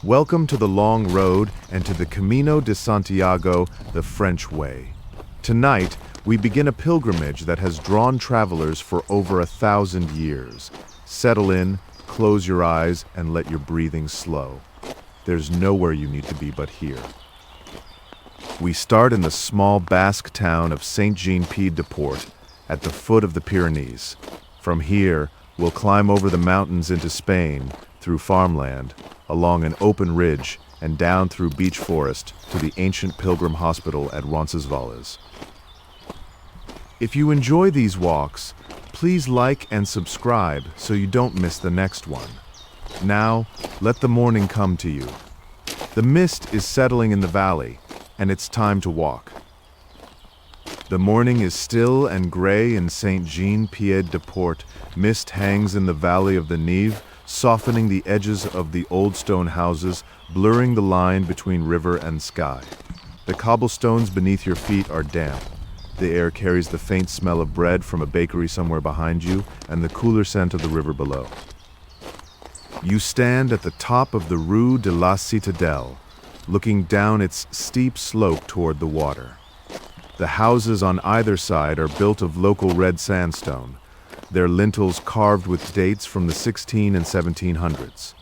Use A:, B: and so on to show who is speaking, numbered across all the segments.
A: Welcome to the long road and to the Camino de Santiago, the French way. Tonight, we begin a pilgrimage that has drawn travelers for over 1,000 years. Settle in, close your eyes, and let your breathing slow. There's nowhere you need to be but here. We start in the small Basque town of Saint-Jean-Pied-de-Port, at the foot of the Pyrenees. From here, we'll climb over the mountains into Spain, through farmland, along an open ridge, and down through beech forest to the ancient pilgrim hospital at Roncesvalles. If you enjoy these walks, please like and subscribe so you don't miss the next one. Now, let the morning come to you. The mist is settling in the valley, and it's time to walk. The morning is still and gray in Saint-Jean-Pied-de-Port. Mist hangs in the valley of the Nive, softening the edges of the old stone houses, blurring the line between river and sky. The cobblestones beneath your feet are damp. The air carries the faint smell of bread from a bakery somewhere behind you and the cooler scent of the river below. You stand at the top of the Rue de la Citadelle, looking down its steep slope toward the water. The houses on either side are built of local red sandstone, their lintels carved with dates from the 16 and 1700s.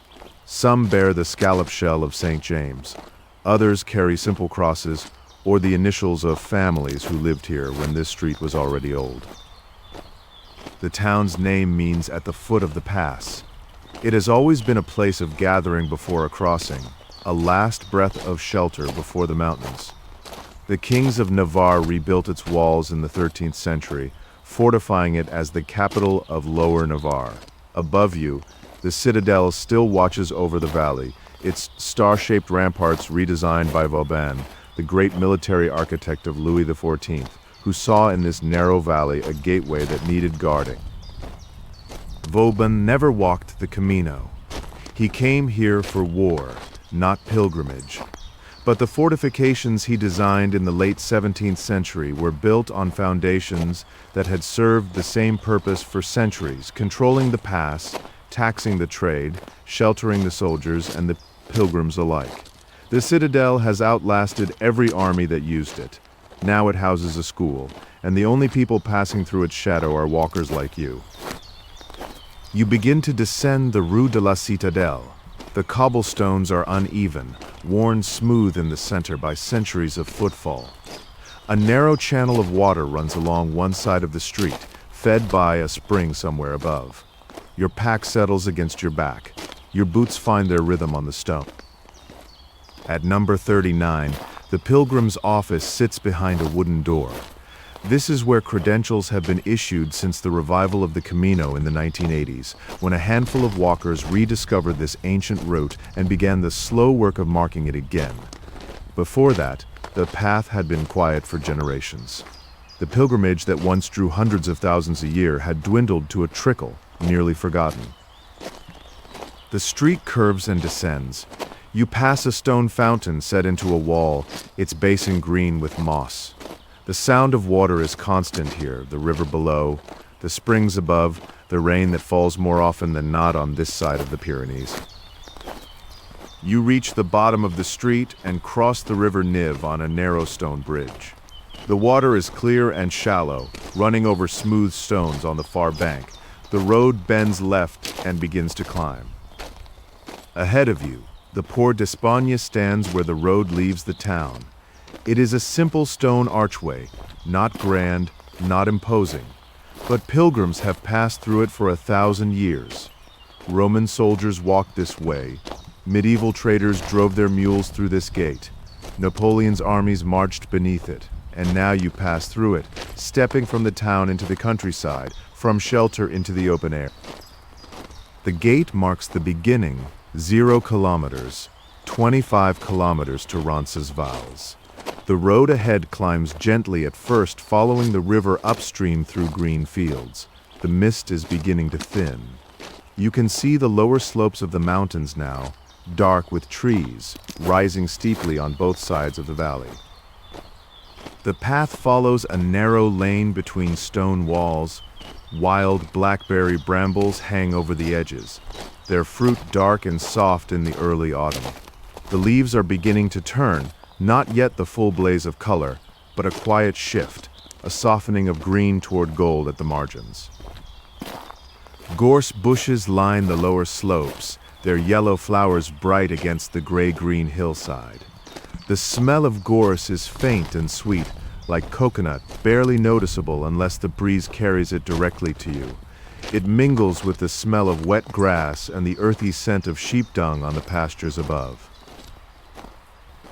A: Some bear the scallop shell of St. James. Others carry simple crosses or the initials of families who lived here when this street was already old. The town's name means at the foot of the pass. It has always been a place of gathering before a crossing, a last breath of shelter before the mountains. The kings of Navarre rebuilt its walls in the 13th century, fortifying it as the capital of Lower Navarre. Above you, the citadel still watches over the valley, its star-shaped ramparts redesigned by Vauban, the great military architect of Louis XIV, who saw in this narrow valley a gateway that needed guarding. Vauban never walked the Camino. He came here for war, not pilgrimage. But the fortifications he designed in the late 17th century were built on foundations that had served the same purpose for centuries, controlling the pass, taxing the trade, sheltering the soldiers and the pilgrims alike. The citadel has outlasted every army that used it. Now it houses a school, and the only people passing through its shadow are walkers like you. You begin to descend the Rue de la Citadelle. The cobblestones are uneven, worn smooth in the center by centuries of footfall. A narrow channel of water runs along one side of the street, fed by a spring somewhere above. Your pack settles against your back. Your boots find their rhythm on the stone. At number 39, the pilgrim's office sits behind a wooden door. This is where credentials have been issued since the revival of the Camino in the 1980s, when a handful of walkers rediscovered this ancient route and began the slow work of marking it again. Before that, the path had been quiet for generations. The pilgrimage that once drew hundreds of thousands a year had dwindled to a trickle, nearly forgotten. The street curves and descends. You pass a stone fountain set into a wall, its basin green with moss. The sound of water is constant here, the river below, the springs above, the rain that falls more often than not on this side of the Pyrenees. You reach the bottom of the street and cross the river Nive on a narrow stone bridge. The water is clear and shallow, running over smooth stones on the far bank. The road bends left and begins to climb. Ahead of you, the Port d'Espagne stands where the road leaves the town. It is a simple stone archway, not grand, not imposing, but pilgrims have passed through it for 1,000 years. Roman soldiers walked this way. Medieval traders drove their mules through this gate. Napoleon's armies marched beneath it, and now you pass through it, stepping from the town into the countryside, from shelter into the open air. The gate marks the beginning, 0 kilometers, 25 kilometers to Roncesvalles. The road ahead climbs gently at first, following the river upstream through green fields. The mist is beginning to thin. You can see the lower slopes of the mountains now, dark with trees, rising steeply on both sides of the valley. The path follows a narrow lane between stone walls. Wild blackberry brambles hang over the edges, their fruit dark and soft in the early autumn. The leaves are beginning to turn, not yet the full blaze of color, but a quiet shift, a softening of green toward gold at the margins. Gorse bushes line the lower slopes, their yellow flowers bright against the gray-green hillside. The smell of gorse is faint and sweet, like coconut, barely noticeable unless the breeze carries it directly to you. It mingles with the smell of wet grass and the earthy scent of sheep dung on the pastures above.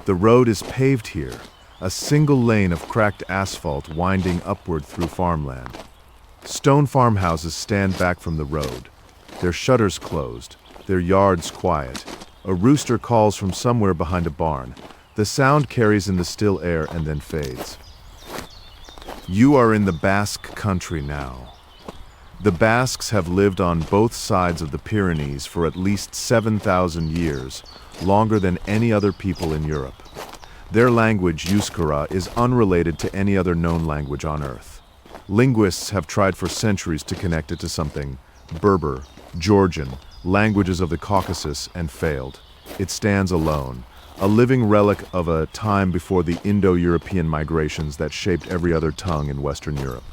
A: The road is paved here, a single lane of cracked asphalt winding upward through farmland. Stone farmhouses stand back from the road, their shutters closed, their yards quiet. A rooster calls from somewhere behind a barn. The sound carries in the still air and then fades. You are in the Basque country now. The Basques have lived on both sides of the Pyrenees for at least 7,000 years, longer than any other people in Europe. Their language, Euskara, is unrelated to any other known language on Earth. Linguists have tried for centuries to connect it to something, Berber, Georgian, languages of the Caucasus, and failed. It stands alone, a living relic of a time before the Indo-European migrations that shaped every other tongue in Western Europe.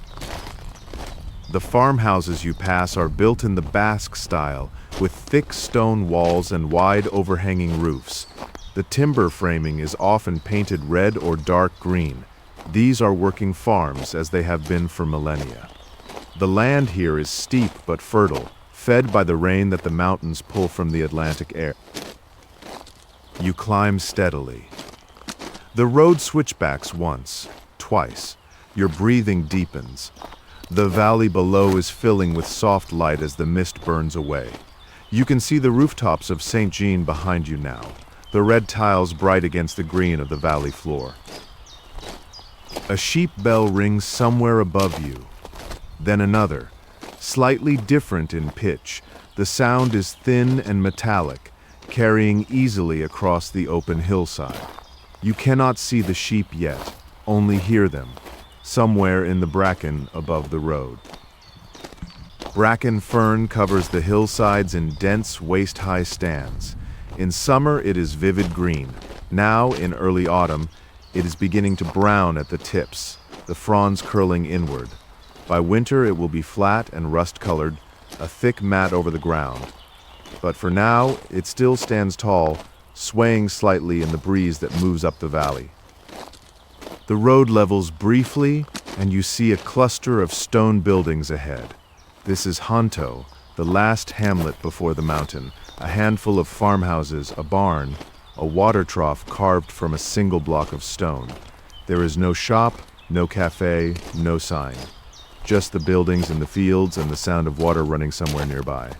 A: The farmhouses you pass are built in the Basque style, with thick stone walls and wide overhanging roofs. The timber framing is often painted red or dark green. These are working farms, as they have been for millennia. The land here is steep but fertile, fed by the rain that the mountains pull from the Atlantic air. You climb steadily. The road switchbacks once, twice. Your breathing deepens. The valley below is filling with soft light as the mist burns away. You can see the rooftops of St. Jean behind you now, the red tiles bright against the green of the valley floor. A sheep bell rings somewhere above you. Then another, slightly different in pitch. The sound is thin and metallic, carrying easily across the open hillside. You cannot see the sheep yet, only hear them, somewhere in the bracken above the road. Bracken fern covers the hillsides in dense, waist-high stands. In summer, it is vivid green. Now, in early autumn, it is beginning to brown at the tips, the fronds curling inward. By winter, it will be flat and rust-colored, a thick mat over the ground. But for now, it still stands tall, swaying slightly in the breeze that moves up the valley. The road levels briefly, and you see a cluster of stone buildings ahead. This is Honto, the last hamlet before the mountain, a handful of farmhouses, a barn, a water trough carved from a single block of stone. There is no shop, no cafe, no sign. Just the buildings and the fields and the sound of water running somewhere nearby.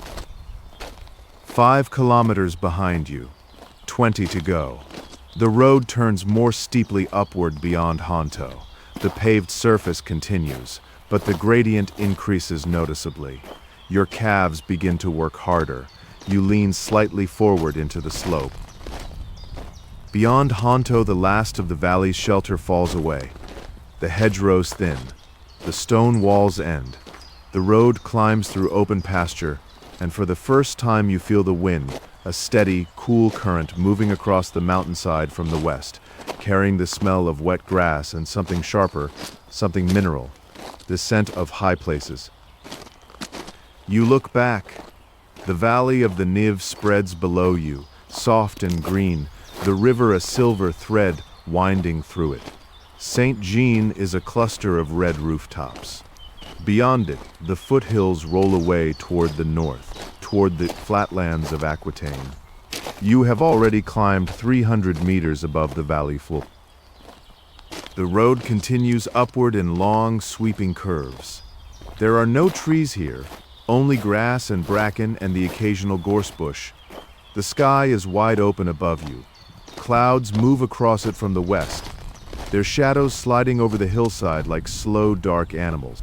A: 5 kilometers behind you, 20 to go. The road turns more steeply upward beyond Honto. The paved surface continues, but the gradient increases noticeably. Your calves begin to work harder. You lean slightly forward into the slope. Beyond Honto, the last of the valley's shelter falls away. The hedgerows thin. The stone walls end. The road climbs through open pasture, and for the first time you feel the wind, a steady, cool current moving across the mountainside from the west, carrying the smell of wet grass and something sharper, something mineral, the scent of high places. You look back. The valley of the Nive spreads below you, soft and green, the river a silver thread winding through it. St. Jean is a cluster of red rooftops. Beyond it, the foothills roll away toward the north, toward the flatlands of Aquitaine. You have already climbed 300 meters above the valley floor. The road continues upward in long, sweeping curves. There are no trees here, only grass and bracken and the occasional gorse bush. The sky is wide open above you. Clouds move across it from the west, their shadows sliding over the hillside like slow, dark animals.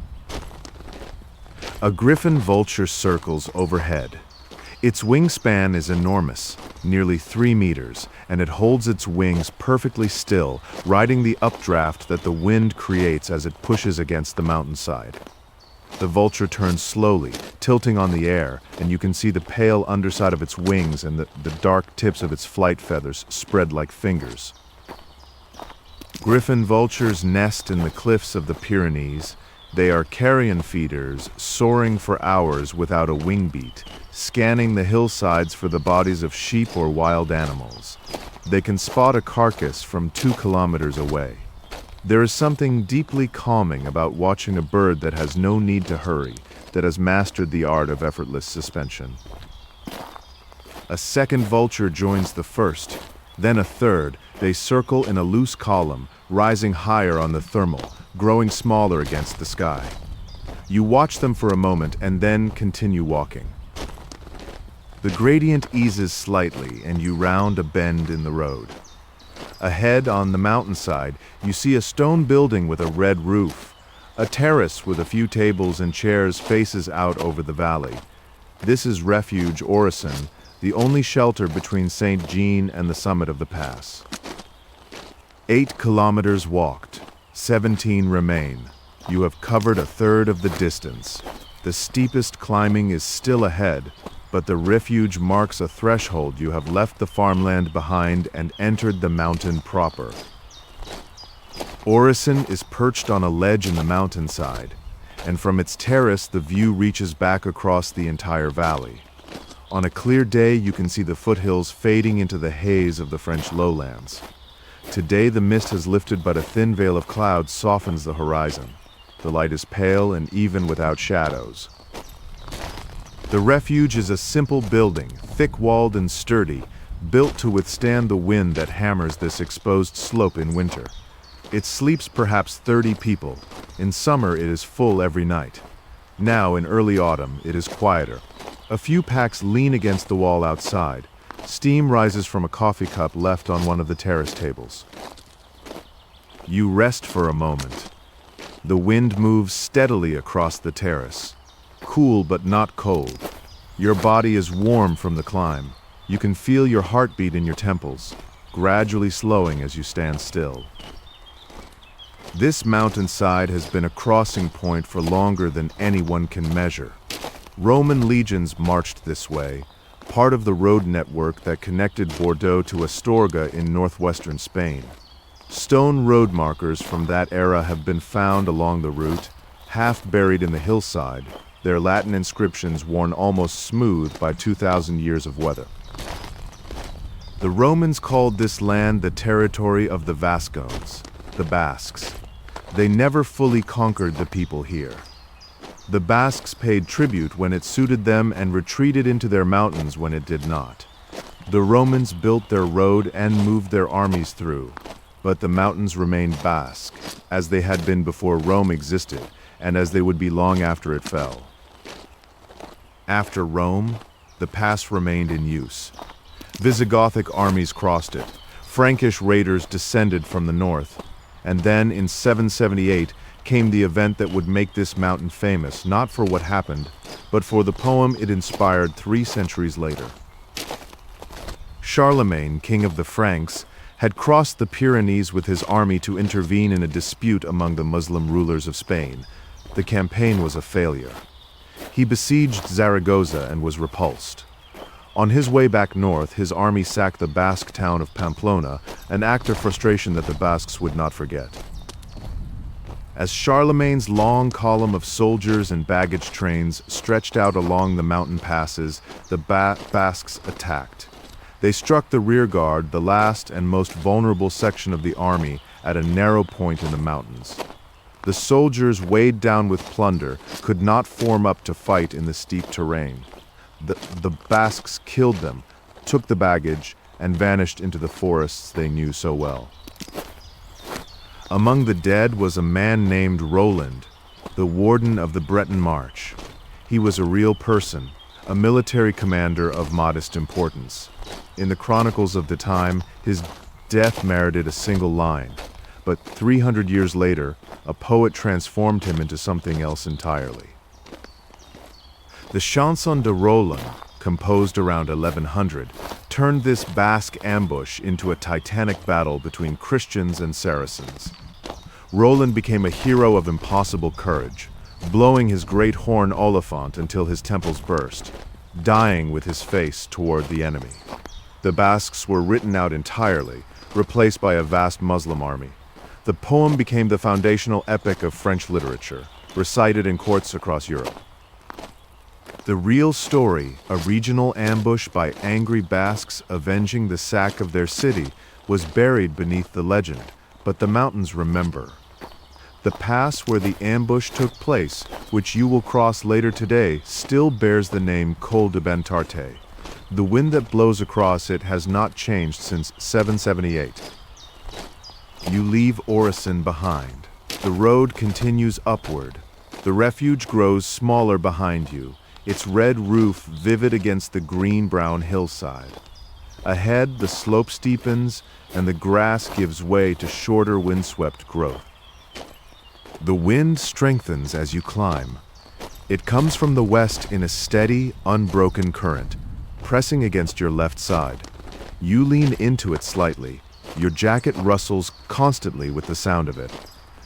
A: A griffin vulture circles overhead. Its wingspan is enormous, nearly 3 meters, and it holds its wings perfectly still, riding the updraft that the wind creates as it pushes against the mountainside. The vulture turns slowly, tilting on the air, and you can see the pale underside of its wings and the dark tips of its flight feathers spread like fingers. Griffon vultures nest in the cliffs of the Pyrenees. They are carrion feeders, soaring for hours without a wing beat, scanning the hillsides for the bodies of sheep or wild animals. They can spot a carcass from 2 kilometers away. There is something deeply calming about watching a bird that has no need to hurry, that has mastered the art of effortless suspension. A second vulture joins the first, then a third. They circle in a loose column, rising higher on the thermal, growing smaller against the sky. You watch them for a moment and then continue walking. The gradient eases slightly and you round a bend in the road. Ahead on the mountainside, you see a stone building with a red roof. A terrace with a few tables and chairs faces out over the valley. This is refuge Orisson, the only shelter between St. Jean and the summit of the pass. 8 kilometers walked, 17 remain. You have covered a third of the distance. The steepest climbing is still ahead, but the refuge marks a threshold. You have left the farmland behind and entered the mountain proper. Orisson is perched on a ledge in the mountainside, and from its terrace the view reaches back across the entire valley. On a clear day you can see the foothills fading into the haze of the French lowlands. Today the mist has lifted, but a thin veil of clouds softens the horizon. The light is pale and even without shadows. The refuge is a simple building, thick-walled and sturdy, built to withstand the wind that hammers this exposed slope in winter. It sleeps perhaps 30 people. In summer it is full every night. Now, in early autumn, it is quieter. A few packs lean against the wall outside. Steam rises from a coffee cup left on one of the terrace tables. You rest for a moment. The wind moves steadily across the terrace. Cool but not cold. Your body is warm from the climb. You can feel your heartbeat in your temples, gradually slowing as you stand still. This mountainside has been a crossing point for longer than anyone can measure. Roman legions marched this way, part of the road network that connected Bordeaux to Astorga in northwestern Spain. Stone road markers from that era have been found along the route, half buried in the hillside, their Latin inscriptions worn almost smooth by 2,000 years of weather. The Romans called this land the territory of the Vascones, the Basques. They never fully conquered the people here. The Basques paid tribute when it suited them and retreated into their mountains when it did not. The Romans built their road and moved their armies through, but the mountains remained Basque, as they had been before Rome existed, and as they would be long after it fell. After Rome, the pass remained in use. Visigothic armies crossed it. Frankish raiders descended from the north. And then, in 778, came the event that would make this mountain famous, not for what happened, but for the poem it inspired 3 centuries later. Charlemagne, king of the Franks, had crossed the Pyrenees with his army to intervene in a dispute among the Muslim rulers of Spain. The campaign was a failure. He besieged Zaragoza and was repulsed. On his way back north, his army sacked the Basque town of Pamplona, an act of frustration that the Basques would not forget. As Charlemagne's long column of soldiers and baggage trains stretched out along the mountain passes, the Basques attacked. They struck the rear guard, the last and most vulnerable section of the army, at a narrow point in the mountains. The soldiers, weighed down with plunder, could not form up to fight in the steep terrain. The Basques killed them, took the baggage, and vanished into the forests they knew so well. Among the dead was a man named Roland, the warden of the Breton March. He was a real person, a military commander of modest importance. In the chronicles of the time, his death merited a single line, but 300 years later, a poet transformed him into something else entirely. The Chanson de Roland, composed around 1100, turned this Basque ambush into a titanic battle between Christians and Saracens. Roland became a hero of impossible courage, blowing his great horn Oliphant until his temples burst, dying with his face toward the enemy. The Basques were written out entirely, replaced by a vast Muslim army. The poem became the foundational epic of French literature, recited in courts across Europe. The real story, a regional ambush by angry Basques avenging the sack of their city, was buried beneath the legend, but the mountains remember. The pass where the ambush took place, which you will cross later today, still bears the name Col de Lepoeder. The wind that blows across it has not changed since 778. You leave Orisson behind. The road continues upward. The refuge grows smaller behind you, its red roof vivid against the green-brown hillside. Ahead, the slope steepens, and the grass gives way to shorter windswept growth. The wind strengthens as you climb. It comes from the west in a steady, unbroken current, pressing against your left side. You lean into it slightly. Your jacket rustles constantly with the sound of it.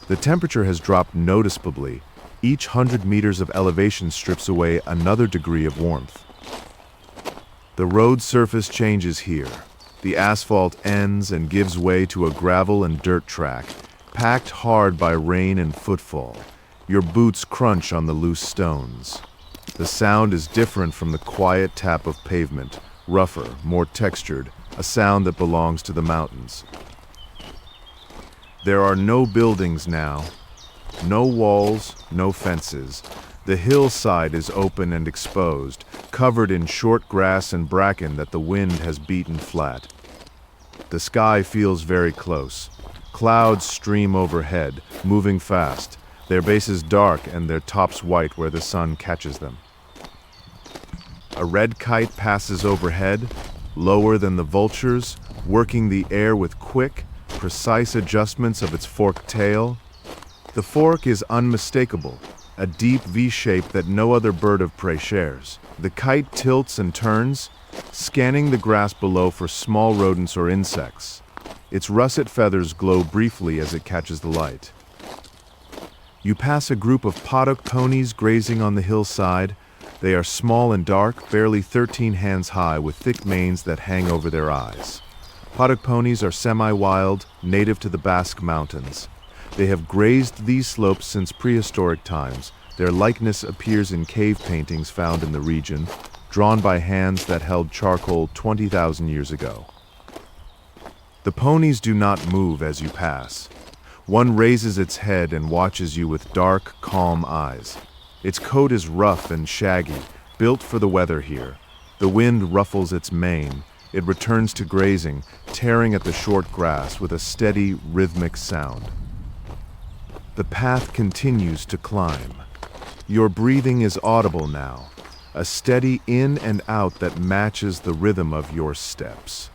A: The temperature has dropped noticeably. Each 100 meters of elevation strips away another degree of warmth. The road surface changes here. The asphalt ends and gives way to a gravel and dirt track, packed hard by rain and footfall. Your boots crunch on the loose stones. The sound is different from the quiet tap of pavement, rougher, more textured, a sound that belongs to the mountains. There are no buildings now, no walls, no fences. The hillside is open and exposed, covered in short grass and bracken that the wind has beaten flat. The sky feels very close. Clouds stream overhead, moving fast, their bases dark and their tops white where the sun catches them. A red kite passes overhead, lower than the vultures, working the air with quick, precise adjustments of its forked tail. The fork is unmistakable, a deep V shape that no other bird of prey shares. The kite tilts and turns, scanning the grass below for small rodents or insects. Its russet feathers glow briefly as it catches the light. You pass a group of paddock ponies grazing on the hillside. They are small and dark, barely 13 hands high, with thick manes that hang over their eyes. Paddock ponies are semi-wild, native to the Basque Mountains. They have grazed these slopes since prehistoric times. Their likeness appears in cave paintings found in the region, drawn by hands that held charcoal 20,000 years ago. The ponies do not move as you pass. One raises its head and watches you with dark, calm eyes. Its coat is rough and shaggy, built for the weather here. The wind ruffles its mane. It returns to grazing, tearing at the short grass with a steady, rhythmic sound. The path continues to climb. Your breathing is audible now, a steady in and out that matches the rhythm of your steps.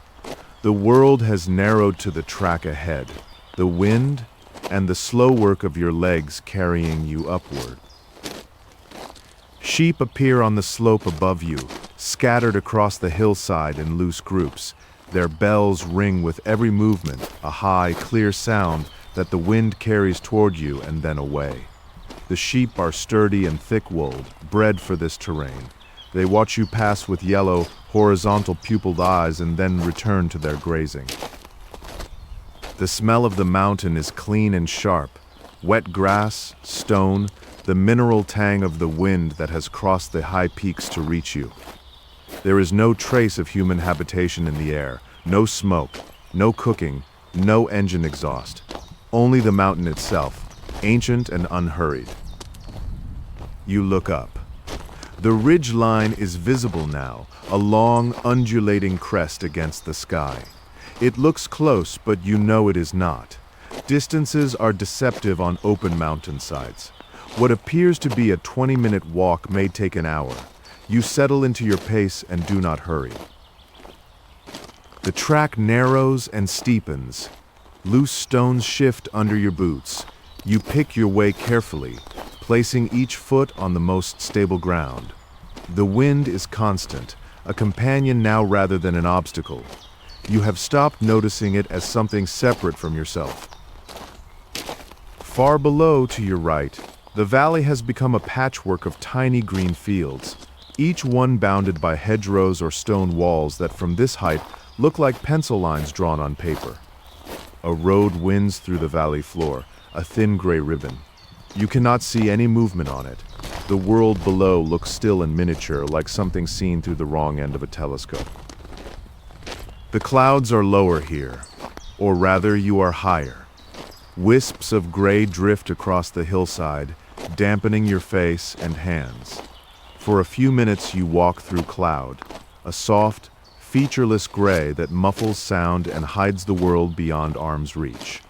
A: The world has narrowed to the track ahead, the wind, and the slow work of your legs carrying you upward. Sheep appear on the slope above you, scattered across the hillside in loose groups. Their bells ring with every movement, a high, clear sound that the wind carries toward you and then away. The sheep are sturdy and thick-wooled, bred for this terrain. They watch you pass with yellow, horizontal pupilled eyes and then return to their grazing. The smell of the mountain is clean and sharp. Wet grass, stone, the mineral tang of the wind that has crossed the high peaks to reach you. There is no trace of human habitation in the air, no smoke, no cooking, no engine exhaust. Only the mountain itself, ancient and unhurried. You look up. The ridge line is visible now, a long, undulating crest against the sky. It looks close, but you know it is not. Distances are deceptive on open mountainsides. What appears to be a 20-minute walk may take an hour. You settle into your pace and do not hurry. The track narrows and steepens. Loose stones shift under your boots. You pick your way carefully, placing each foot on the most stable ground. The wind is constant, a companion now rather than an obstacle. You have stopped noticing it as something separate from yourself. Far below to your right, The valley has become a patchwork of tiny green fields, each one bounded by hedgerows or stone walls that from this height look like pencil lines drawn on paper. A road winds through the valley floor, a thin gray ribbon. You cannot see any movement on it. The world below looks still and miniature, like something seen through the wrong end of a telescope. The clouds are lower here, or rather you are higher. Wisps of gray drift across the hillside, dampening your face and hands. For a few minutes you walk through cloud, a soft, featureless gray that muffles sound and hides the world beyond arm's reach.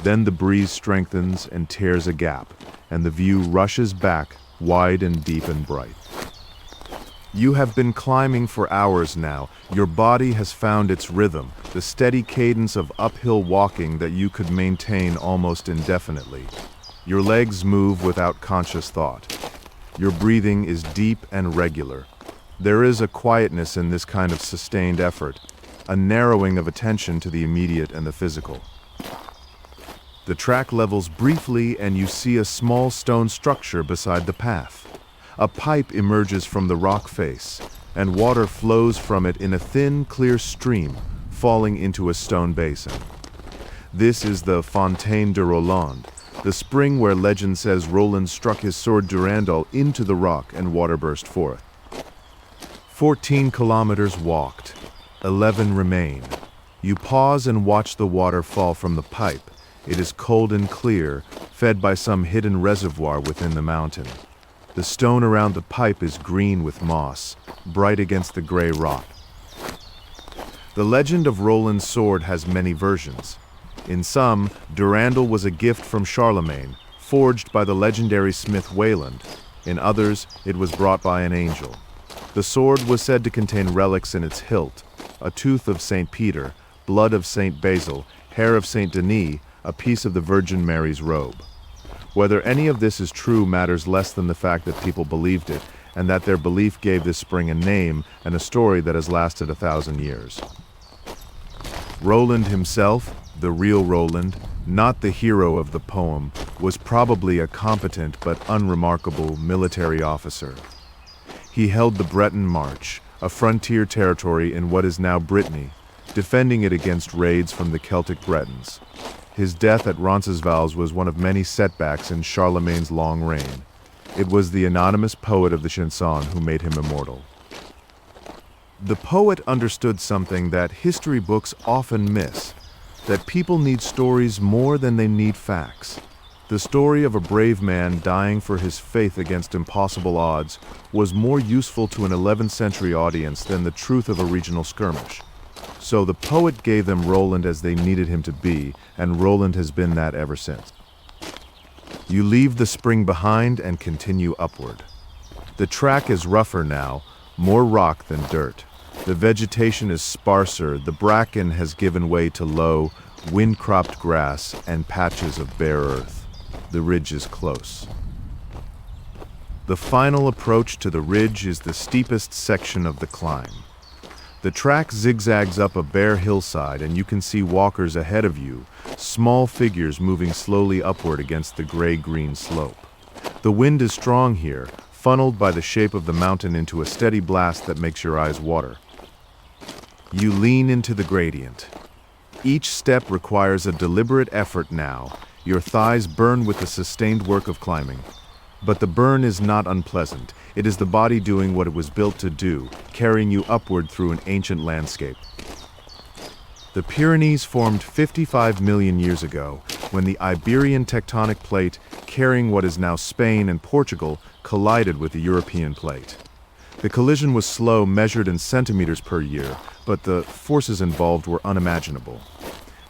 A: Then the breeze strengthens and tears a gap, and the view rushes back, wide and deep and bright. You have been climbing for hours now. Your body has found its rhythm, the steady cadence of uphill walking that you could maintain almost indefinitely. Your legs move without conscious thought. Your breathing is deep and regular. There is a quietness in this kind of sustained effort, a narrowing of attention to the immediate and the physical. The track levels briefly and you see a small stone structure beside the path. A pipe emerges from the rock face, and water flows from it in a thin, clear stream, falling into a stone basin. This is the Fontaine de Roland, the spring where legend says Roland struck his sword Durandal into the rock and water burst forth. 14 kilometers walked, 11 remain. You pause and watch the water fall from the pipe. It is cold and clear, fed by some hidden reservoir within the mountain. The stone around the pipe is green with moss, bright against the gray rock. The legend of Roland's sword has many versions. In some, Durandal was a gift from Charlemagne, forged by the legendary smith Wayland. In others, it was brought by an angel. The sword was said to contain relics in its hilt: a tooth of St. Peter, blood of St. Basil, hair of St. Denis, a piece of the Virgin Mary's robe. Whether any of this is true matters less than the fact that people believed it, and that their belief gave this spring a name and a story that has lasted 1,000 years. Roland himself, the real Roland, not the hero of the poem, was probably a competent but unremarkable military officer. He held the Breton March, a frontier territory in what is now Brittany, defending it against raids from the Celtic Bretons. His death at Roncesvalles was one of many setbacks in Charlemagne's long reign. It was the anonymous poet of the chanson who made him immortal. The poet understood something that history books often miss, that people need stories more than they need facts. The story of a brave man dying for his faith against impossible odds was more useful to an 11th century audience than the truth of a regional skirmish. So the poet gave them Roland as they needed him to be, and Roland has been that ever since. You leave the spring behind and continue upward. The track is rougher now, more rock than dirt. The vegetation is sparser, the bracken has given way to low, wind-cropped grass and patches of bare earth. The ridge is close. The final approach to the ridge is the steepest section of the climb. The track zigzags up a bare hillside and you can see walkers ahead of you, small figures moving slowly upward against the gray-green slope. The wind is strong here, funneled by the shape of the mountain into a steady blast that makes your eyes water. You lean into the gradient. Each step requires a deliberate effort now. Your thighs burn with the sustained work of climbing. But the burn is not unpleasant. It is the body doing what it was built to do, carrying you upward through an ancient landscape. The Pyrenees formed 55 million years ago, when the Iberian tectonic plate, carrying what is now Spain and Portugal, collided with the European plate. The collision was slow, measured in centimeters per year, but the forces involved were unimaginable.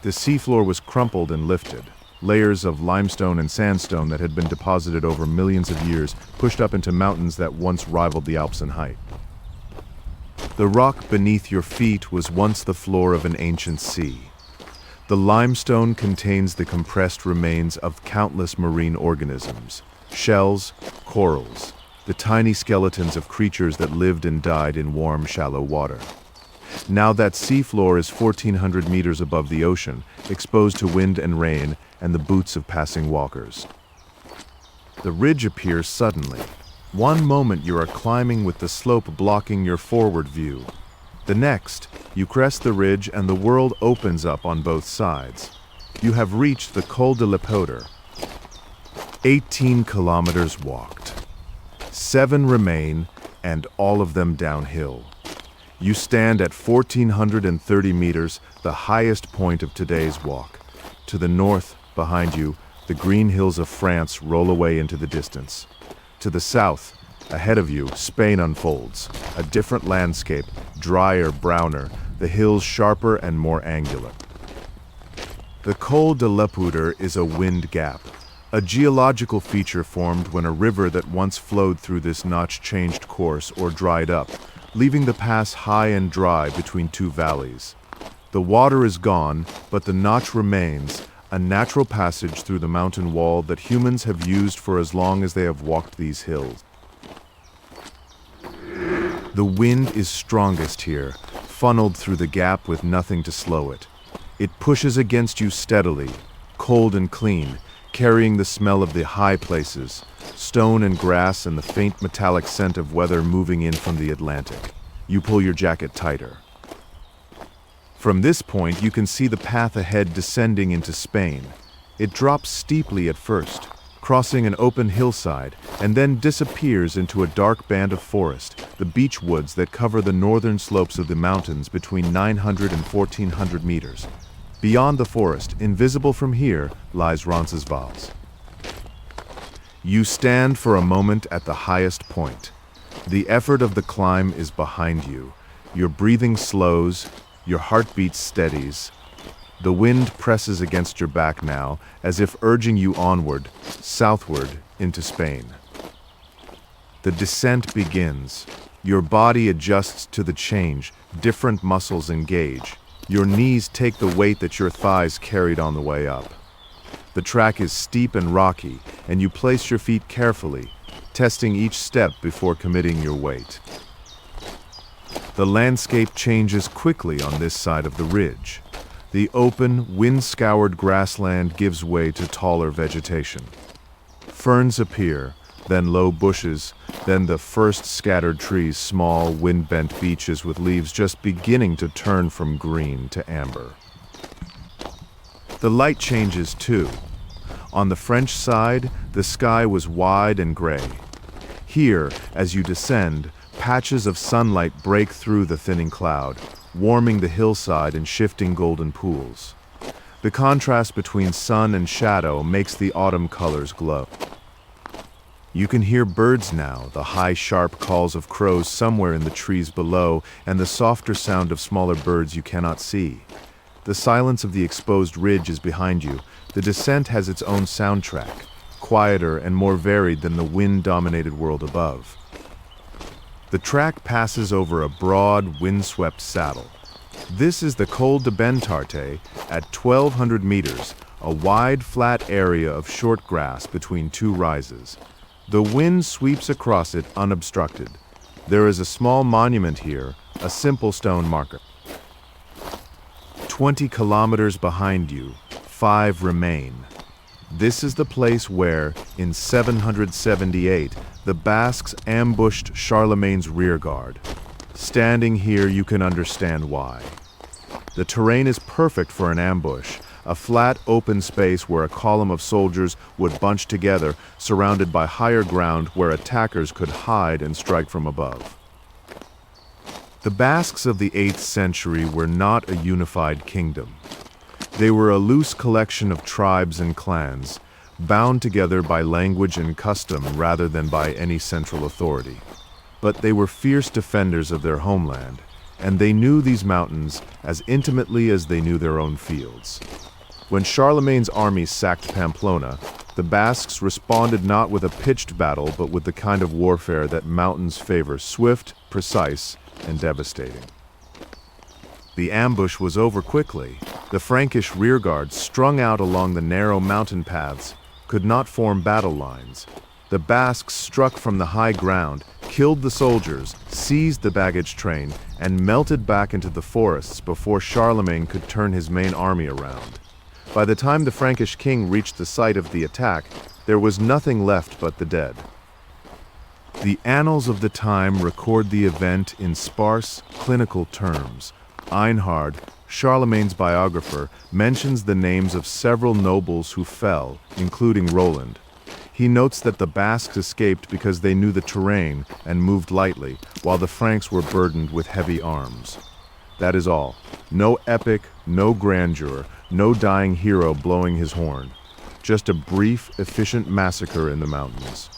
A: The seafloor was crumpled and lifted. Layers of limestone and sandstone that had been deposited over millions of years pushed up into mountains that once rivaled the Alps in height. The rock beneath your feet was once the floor of an ancient sea. The limestone contains the compressed remains of countless marine organisms, shells, corals, the tiny skeletons of creatures that lived and died in warm, shallow water. Now that seafloor is 1,400 meters above the ocean, exposed to wind and rain and the boots of passing walkers. The ridge appears suddenly. One moment you are climbing with the slope blocking your forward view. The next, you crest the ridge and the world opens up on both sides. You have reached the Col de Lepoeder. 18 kilometers walked. 7 remain, and all of them downhill. You stand at 1,430 meters, the highest point of today's walk. To the north, behind you, the green hills of France roll away into the distance. To the south, ahead of you, Spain unfolds, a different landscape, drier, browner, the hills sharper and more angular. The Col de Lepoeder is a wind gap, a geological feature formed when a river that once flowed through this notch changed course or dried up, leaving the pass high and dry between two valleys. The water is gone, but the notch remains, a natural passage through the mountain wall that humans have used for as long as they have walked these hills. The wind is strongest here, funneled through the gap with nothing to slow it. It pushes against you steadily, cold and clean, carrying the smell of the high places, stone and grass and the faint metallic scent of weather moving in from the Atlantic. You pull your jacket tighter. From this point, you can see the path ahead descending into Spain. It drops steeply at first, crossing an open hillside, and then disappears into a dark band of forest, the beech woods that cover the northern slopes of the mountains between 900 and 1,400 meters. Beyond the forest, invisible from here, lies Roncesvalles. You stand for a moment at the highest point. The effort of the climb is behind you. Your breathing slows, your heartbeat steadies. The wind presses against your back now, as if urging you onward, southward, into Spain. The descent begins. Your body adjusts to the change, different muscles engage. Your knees take the weight that your thighs carried on the way up. The track is steep and rocky, and you place your feet carefully, testing each step before committing your weight. The landscape changes quickly on this side of the ridge. The open, wind-scoured grassland gives way to taller vegetation. Ferns appear, then low bushes, then the first scattered trees, small, wind-bent beeches with leaves just beginning to turn from green to amber. The light changes too. On the French side, the sky was wide and gray. Here, as you descend, patches of sunlight break through the thinning cloud, warming the hillside and shifting golden pools. The contrast between sun and shadow makes the autumn colors glow. You can hear birds now, the high, sharp calls of crows somewhere in the trees below, and the softer sound of smaller birds you cannot see. The silence of the exposed ridge is behind you. The descent has its own soundtrack, quieter and more varied than the wind-dominated world above. The track passes over a broad, windswept saddle. This is the Col de Bentarte at 1,200 meters, a wide, flat area of short grass between two rises. The wind sweeps across it unobstructed. There is a small monument here, a simple stone marker. 20 kilometers behind you, 5 remain. This is the place where, in 778, the Basques ambushed Charlemagne's rearguard. Standing here, you can understand why. The terrain is perfect for an ambush, a flat, open space where a column of soldiers would bunch together, surrounded by higher ground where attackers could hide and strike from above. The Basques of the 8th century were not a unified kingdom. They were a loose collection of tribes and clans, bound together by language and custom rather than by any central authority. But they were fierce defenders of their homeland, and they knew these mountains as intimately as they knew their own fields. When Charlemagne's army sacked Pamplona, the Basques responded not with a pitched battle, but with the kind of warfare that mountains favor: swift, precise, and devastating. The ambush was over quickly. The Frankish rearguard, strung out along the narrow mountain paths, could not form battle lines. The Basques struck from the high ground, killed the soldiers, seized the baggage train, and melted back into the forests before Charlemagne could turn his main army around. By the time the Frankish king reached the site of the attack, There was nothing left but the dead. The annals of the time record the event in sparse, clinical terms. Einhard, Charlemagne's biographer, mentions the names of several nobles who fell, including Roland. He notes that the Basques escaped because they knew the terrain and moved lightly, while the Franks were burdened with heavy arms. That is all. No epic, no grandeur, no dying hero blowing his horn. Just a brief, efficient massacre in the mountains.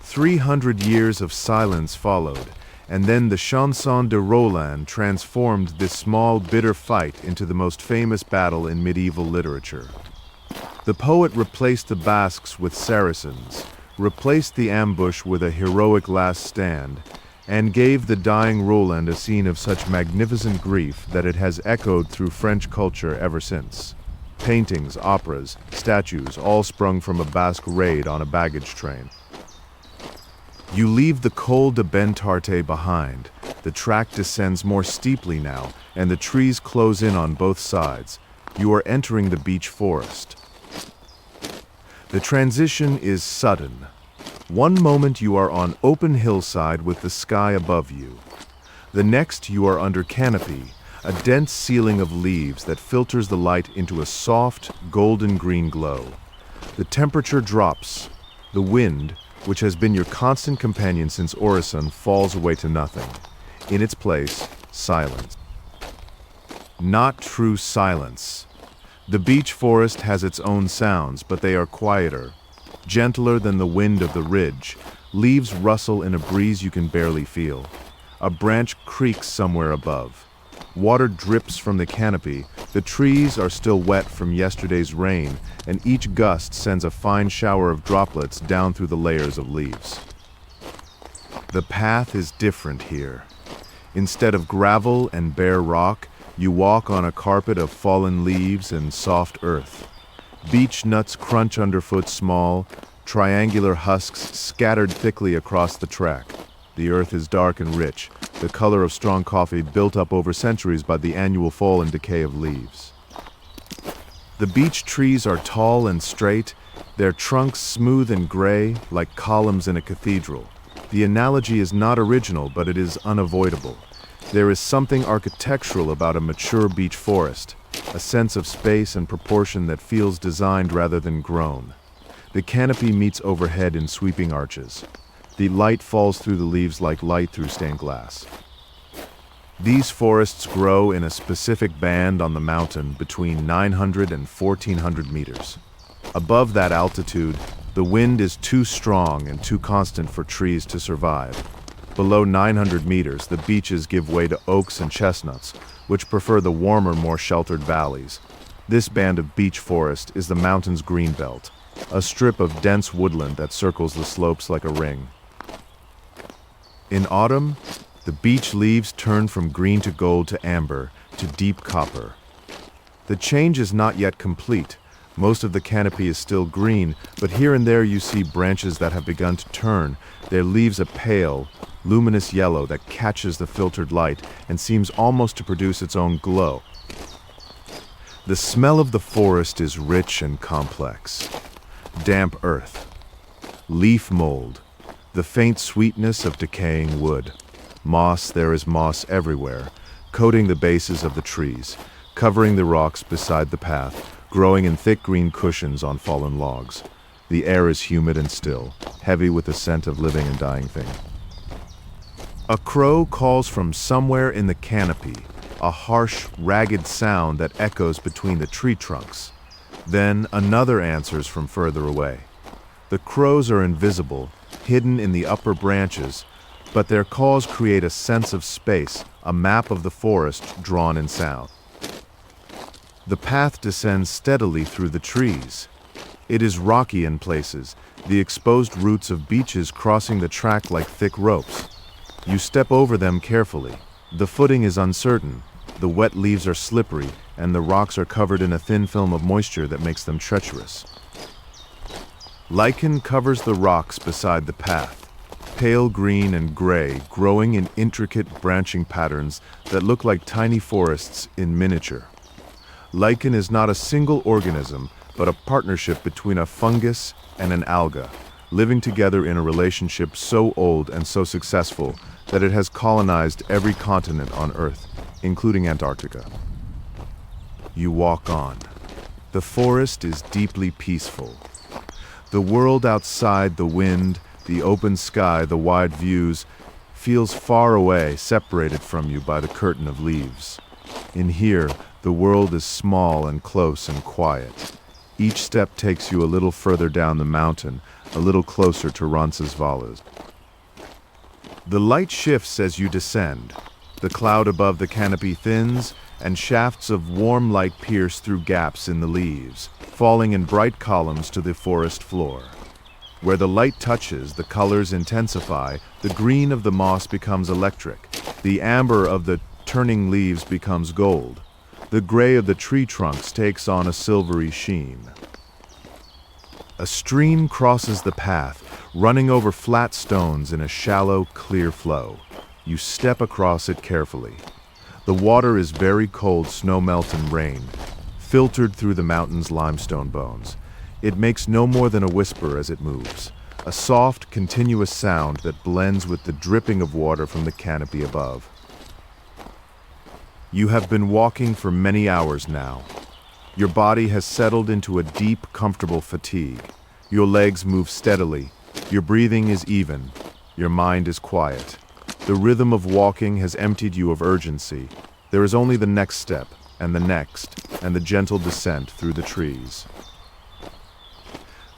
A: 300 years of silence followed, and then the Chanson de Roland transformed this small, bitter fight into the most famous battle in medieval literature. The poet replaced the Basques with Saracens, replaced the ambush with a heroic last stand, and gave the dying Roland a scene of such magnificent grief that it has echoed through French culture ever since. Paintings, operas, statues, all sprung from a Basque raid on a baggage train. You leave the Col de Lepoeder behind. The track descends more steeply now, and the trees close in on both sides. You are entering the beech forest. The transition is sudden. One moment you are on open hillside with the sky above you. The next you are under canopy, a dense ceiling of leaves that filters the light into a soft, golden-green glow. The temperature drops. The wind, which has been your constant companion since Orisson, falls away to nothing. In its place, silence. Not true silence. The beech forest has its own sounds, but they are quieter, gentler than the wind of the ridge. Leaves rustle in a breeze you can barely feel. A branch creaks somewhere above. Water drips from the canopy. The trees are still wet from yesterday's rain, and each gust sends a fine shower of droplets down through the layers of leaves. The path is different here. Instead of gravel and bare rock, you walk on a carpet of fallen leaves and soft earth. Beech nuts crunch underfoot, small, triangular husks scattered thickly across the track. The earth is dark and rich, the color of strong coffee built up over centuries by the annual fall and decay of leaves. The beech trees are tall and straight, their trunks smooth and gray, like columns in a cathedral. The analogy is not original, but it is unavoidable. There is something architectural about a mature beech forest, a sense of space and proportion that feels designed rather than grown. The canopy meets overhead in sweeping arches. The light falls through the leaves like light through stained glass. These forests grow in a specific band on the mountain between 900 and 1400 meters. Above that altitude, the wind is too strong and too constant for trees to survive. Below 900 meters, the beeches give way to oaks and chestnuts, which prefer the warmer, more sheltered valleys. This band of beech forest is the mountain's green belt, a strip of dense woodland that circles the slopes like a ring. In autumn, the beech leaves turn from green to gold to amber to deep copper. The change is not yet complete. Most of the canopy is still green, but here and there you see branches that have begun to turn, their leaves a pale, luminous yellow that catches the filtered light and seems almost to produce its own glow. The smell of the forest is rich and complex. Damp earth, leaf mold, the faint sweetness of decaying wood. Moss, there is moss everywhere, coating the bases of the trees, covering the rocks beside the path, growing in thick green cushions on fallen logs. The air is humid and still, heavy with the scent of living and dying thing. A crow calls from somewhere in the canopy, a harsh, ragged sound that echoes between the tree trunks. Then another answers from further away. The crows are invisible, hidden in the upper branches, but their calls create a sense of space, a map of the forest drawn in sound. The path descends steadily through the trees. It is rocky in places, the exposed roots of beeches crossing the track like thick ropes. You step over them carefully. The footing is uncertain, the wet leaves are slippery, and the rocks are covered in a thin film of moisture that makes them treacherous. Lichen covers the rocks beside the path, pale green and gray, growing in intricate branching patterns that look like tiny forests in miniature. Lichen is not a single organism, but a partnership between a fungus and an alga, living together in a relationship so old and so successful that it has colonized every continent on Earth, including Antarctica. You walk on. The forest is deeply peaceful. The world outside, the wind, the open sky, the wide views, feels far away, separated from you by the curtain of leaves. In here, the world is small and close and quiet. Each step takes you a little further down the mountain, a little closer to Roncesvalles. The light shifts as you descend. The cloud above the canopy thins, and shafts of warm light pierce through gaps in the leaves, falling in bright columns to the forest floor. Where the light touches, the colors intensify, the green of the moss becomes electric, the amber of the turning leaves becomes gold, the gray of the tree trunks takes on a silvery sheen. A stream crosses the path, running over flat stones in a shallow, clear flow. You step across it carefully. The water is very cold snow melt and rain, filtered through the mountain's limestone bones. It makes no more than a whisper as it moves, a soft, continuous sound that blends with the dripping of water from the canopy above. You have been walking for many hours now. Your body has settled into a deep, comfortable fatigue. Your legs move steadily. Your breathing is even. Your mind is quiet. The rhythm of walking has emptied you of urgency. There is only the next step, and the next, and the gentle descent through the trees.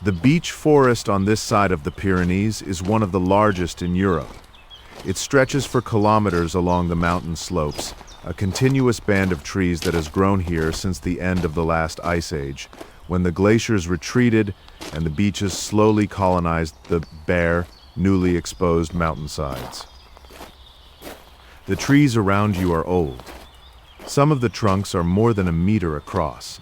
A: The beech forest on this side of the Pyrenees is one of the largest in Europe. It stretches for kilometers along the mountain slopes, a continuous band of trees that has grown here since the end of the last ice age, when the glaciers retreated and the beaches slowly colonized the bare, newly exposed mountainsides. The trees around you are old. Some of the trunks are more than a meter across,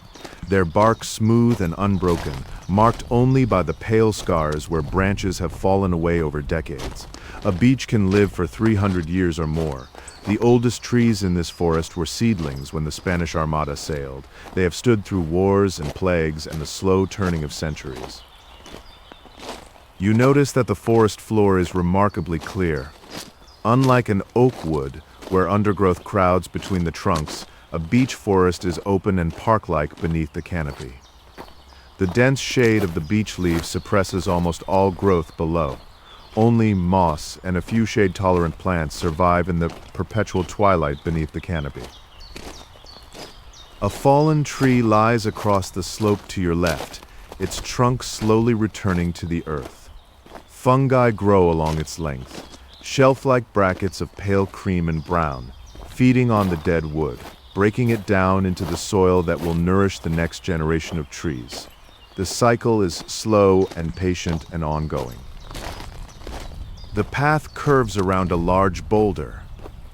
A: their bark smooth and unbroken, marked only by the pale scars where branches have fallen away over decades. A beech can live for 300 years or more. The oldest trees in this forest were seedlings when the Spanish Armada sailed. They have stood through wars and plagues and the slow turning of centuries. You notice that the forest floor is remarkably clear. Unlike an oak wood, where undergrowth crowds between the trunks, a beech forest is open and park-like beneath the canopy. The dense shade of the beech leaves suppresses almost all growth below. Only moss and a few shade-tolerant plants survive in the perpetual twilight beneath the canopy. A fallen tree lies across the slope to your left, its trunk slowly returning to the earth. Fungi grow along its length, shelf-like brackets of pale cream and brown, feeding on the dead wood, breaking it down into the soil that will nourish the next generation of trees. The cycle is slow and patient and ongoing. The path curves around a large boulder.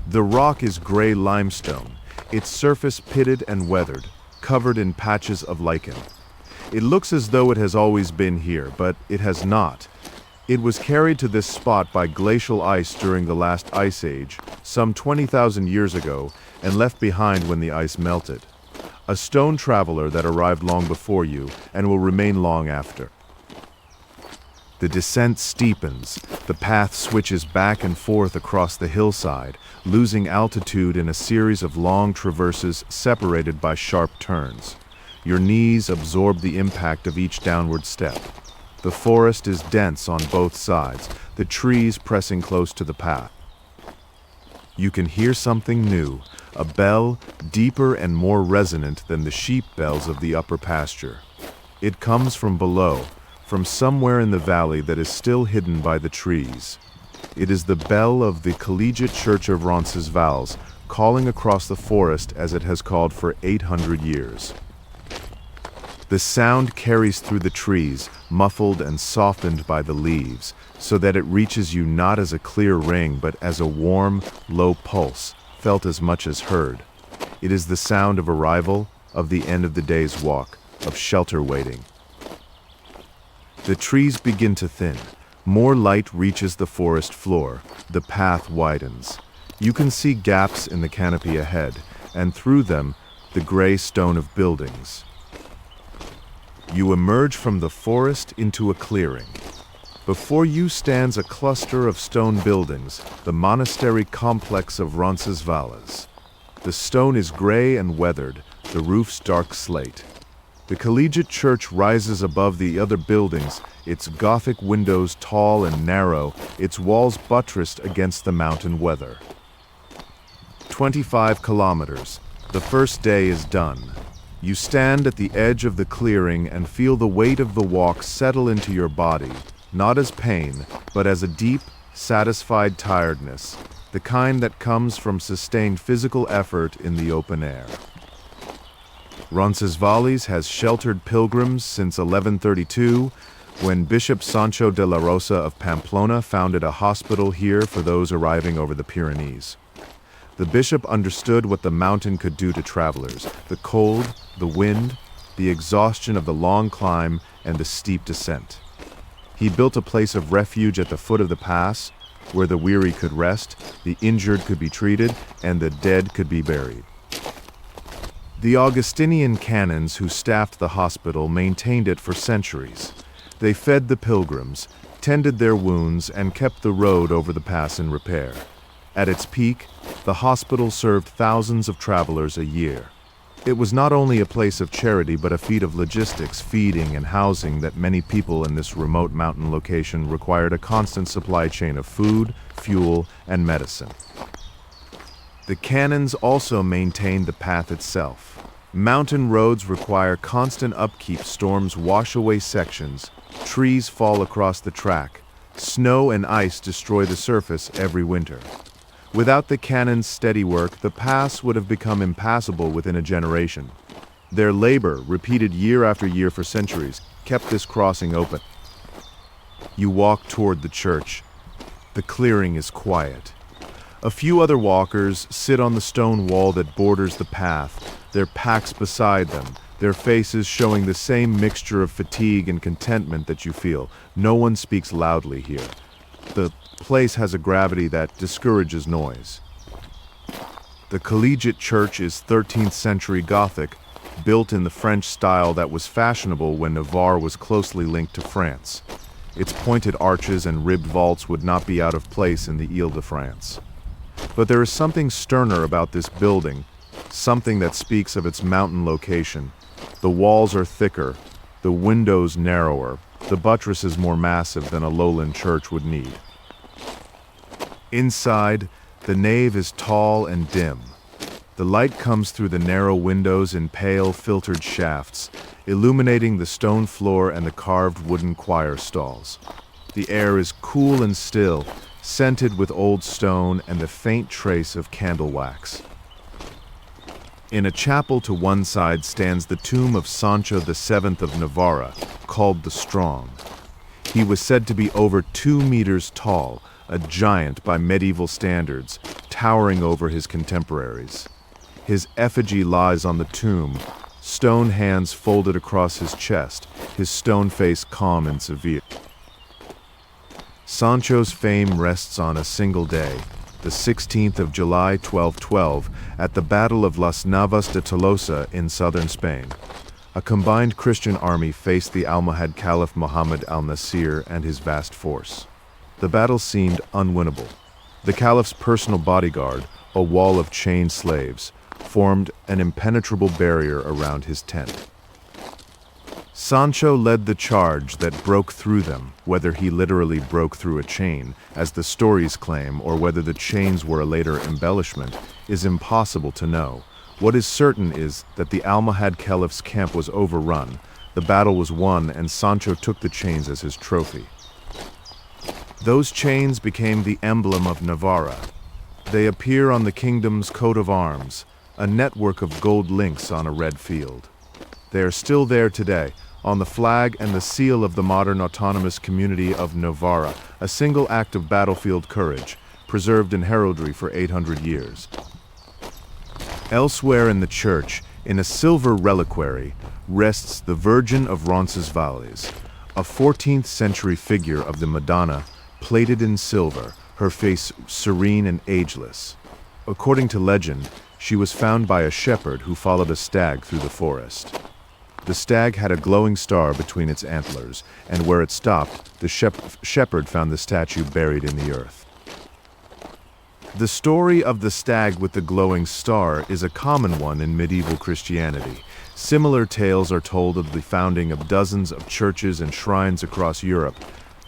A: The rock is gray limestone, its surface pitted and weathered, covered in patches of lichen. It looks as though it has always been here, but it has not. It was carried to this spot by glacial ice during the last ice age, some 20,000 years ago, and left behind when the ice melted. A stone traveler that arrived long before you and will remain long after. The descent steepens, the path switches back and forth across the hillside, losing altitude in a series of long traverses separated by sharp turns. Your knees absorb the impact of each downward step. The forest is dense on both sides, the trees pressing close to the path. You can hear something new, a bell deeper and more resonant than the sheep bells of the upper pasture. It comes from below, from somewhere in the valley that is still hidden by the trees. It is the bell of the Collegiate Church of Roncesvalles, calling across the forest as it has called for 800 years. The sound carries through the trees, muffled and softened by the leaves, so that it reaches you not as a clear ring, but as a warm, low pulse, felt as much as heard. It is the sound of arrival, of the end of the day's walk, of shelter waiting. The trees begin to thin. More light reaches the forest floor. The path widens. You can see gaps in the canopy ahead, and through them, the gray stone of buildings. You emerge from the forest into a clearing. Before you stands a cluster of stone buildings, the monastery complex of Roncesvalles. The stone is gray and weathered, the roof's dark slate. The collegiate church rises above the other buildings, its Gothic windows tall and narrow, its walls buttressed against the mountain weather. 25 kilometers. The first day is done. You stand at the edge of the clearing and feel the weight of the walk settle into your body, not as pain, but as a deep, satisfied tiredness, the kind that comes from sustained physical effort in the open air. Roncesvalles has sheltered pilgrims since 1132, when Bishop Sancho de la Rosa of Pamplona founded a hospital here for those arriving over the Pyrenees. The bishop understood what the mountain could do to travelers: the cold, the wind, the exhaustion of the long climb, and the steep descent. He built a place of refuge at the foot of the pass, where the weary could rest, the injured could be treated, and the dead could be buried. The Augustinian canons who staffed the hospital maintained it for centuries. They fed the pilgrims, tended their wounds, and kept the road over the pass in repair. At its peak, the hospital served thousands of travelers a year. It was not only a place of charity but a feat of logistics, feeding and housing that many people in this remote mountain location required a constant supply chain of food, fuel, and medicine. The canons also maintained the path itself. Mountain roads require constant upkeep. Storms wash away sections, trees fall across the track, snow and ice destroy the surface every winter. Without the canons' steady work, the pass would have become impassable within a generation. Their labor, repeated year after year for centuries, kept this crossing open. You walk toward the church. The clearing is quiet. A few other walkers sit on the stone wall that borders the path, their packs beside them, their faces showing the same mixture of fatigue and contentment that you feel. No one speaks loudly here. The place has a gravity that discourages noise. The collegiate church is 13th century Gothic, built in the French style that was fashionable when Navarre was closely linked to France. Its pointed arches and ribbed vaults would not be out of place in the Ile-de-France. But there is something sterner about this building, something that speaks of its mountain location. The walls are thicker, the windows narrower, the buttresses more massive than a lowland church would need. Inside, the nave is tall and dim. The light comes through the narrow windows in pale, filtered shafts, illuminating the stone floor and the carved wooden choir stalls. The air is cool and still, scented with old stone and the faint trace of candle wax. In a chapel to one side stands the tomb of Sancho VII of Navarra, called the Strong. He was said to be over 2 meters tall, a giant by medieval standards, towering over his contemporaries. His effigy lies on the tomb, stone hands folded across his chest, his stone face calm and severe. Sancho's fame rests on a single day, the 16th of July 1212, at the Battle of Las Navas de Tolosa in southern Spain. A combined Christian army faced the Almohad Caliph Muhammad al-Nasir and his vast force. The battle seemed unwinnable. The caliph's personal bodyguard, a wall of chained slaves, formed an impenetrable barrier around his tent. Sancho led the charge that broke through them, whether he literally broke through a chain, as the stories claim, or whether the chains were a later embellishment, is impossible to know. What is certain is that the Almohad Caliph's camp was overrun, the battle was won, and Sancho took the chains as his trophy. Those chains became the emblem of Navarra. They appear on the kingdom's coat of arms, a network of gold links on a red field. They are still there today, on the flag and the seal of the modern autonomous community of Navarra, a single act of battlefield courage, preserved in heraldry for 800 years. Elsewhere in the church, in a silver reliquary, rests the Virgin of Roncesvalles, a 14th century figure of the Madonna, plated in silver, her face serene and ageless. According to legend, she was found by a shepherd who followed a stag through the forest. The stag had a glowing star between its antlers, and where it stopped, the shepherd found the statue buried in the earth. The story of the stag with the glowing star is a common one in medieval Christianity. Similar tales are told of the founding of dozens of churches and shrines across Europe,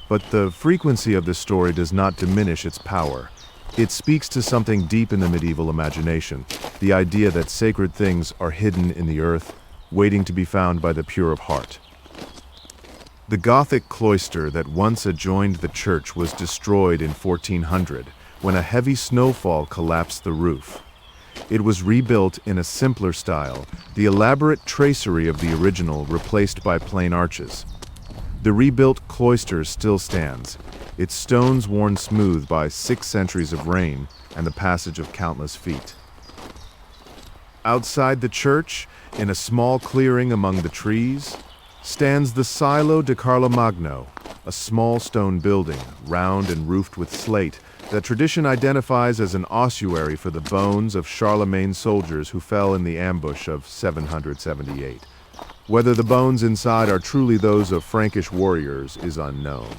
A: but the frequency of this story does not diminish its power. It speaks to something deep in the medieval imagination, the idea that sacred things are hidden in the earth, waiting to be found by the pure of heart. The Gothic cloister that once adjoined the church was destroyed in 1400, when a heavy snowfall collapsed the roof. It was rebuilt in a simpler style, the elaborate tracery of the original replaced by plain arches. The rebuilt cloister still stands, its stones worn smooth by 6 centuries of rain and the passage of countless feet. Outside the church, in a small clearing among the trees, stands the Silo de Carlomagno, a small stone building, round and roofed with slate, that tradition identifies as an ossuary for the bones of Charlemagne's soldiers who fell in the ambush of 778. Whether the bones inside are truly those of Frankish warriors is unknown.